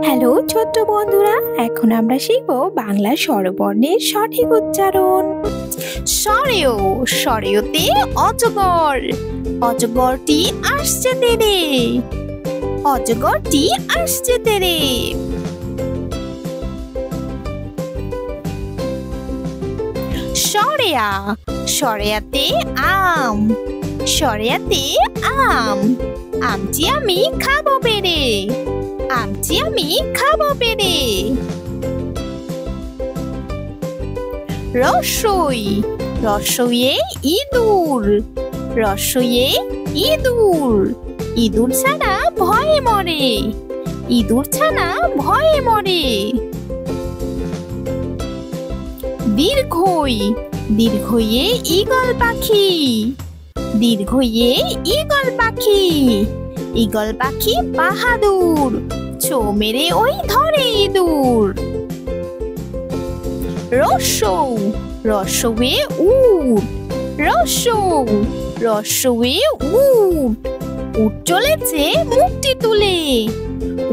Hello ছোট্ট বন্ধুরা, এখন আমরা শিখব বাংলা স্বরবর্ণের সঠিক উচ্চারণ। সরেও, সরেওতে অজগর, অজগরটি আসছে তেরে, অজগরটি আসছে তেরে। সরেয়া, সরেয়াতে আম, সরেয়াতে আম, আমটি আমি খাবো পেরে, আমটি আমি খাবো পেরে। রসই, রসইয়ে ইঁদুর, রসইয়ে ইঁদুর, ইঁদুর ছানা ভয়ে মরে, ইঁদুর ছানা ভয়ে মরে। দীর্ঘই, দীর্ঘইয়ে ঈগল পাখি, দীর্ঘইয়ে ঈগল পাখি, ঈগল পাখি বাহাদুর, ছো মেরে ওই ধরে ইঁদুর। রসৌ, রসৌয়ে উট, রসৌ, রসৌয়ে উট, উট চলেছে মুখটি তুলে,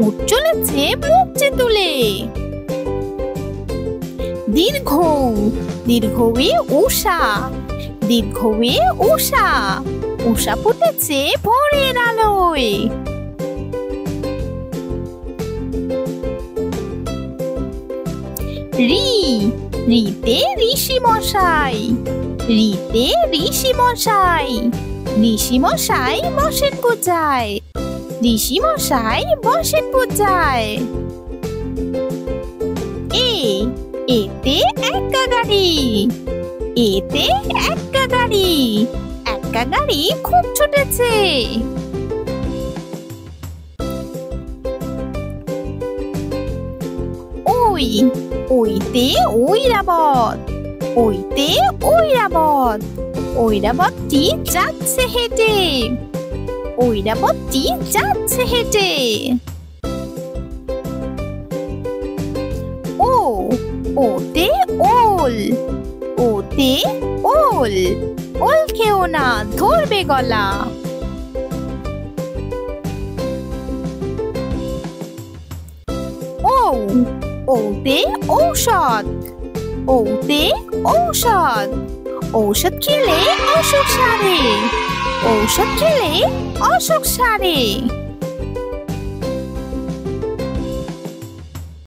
উট চলেছে মুখটি তুলে। দীর্ঘ, দীর্ঘয়ে উষা, দীর্ঘয়ে উষা, উষা ফুটেছে ভোরের আলোয়। রি, রিতে ঋষি মশাই, রিতে ঋষি মশাই, ঋষি মশাই বসেন পূজায়, ঋষি মশাই বসেন পূজায়। এ, এতে এক্কা গাড়ি, এতে এক্কা গাড়ি, এক্কা গাড়ি খুব ছুটেছে। ওই, ওইতে ঐরাবত, ওইতে ঐরাবত, ঐরাবতটি যাচ্ছে হেঁটে, ঐরাবতটি যাচ্ছে হেঁটে। ও, ওতে ওল, ওতে ওল, ওল খেও না ধরবে গলা। ও, ওতে ঔষধ, ওতে ঔষধ, ঔষধ খেলে অসুখ সারে, ঔষধ খেলে অসুখ সারে।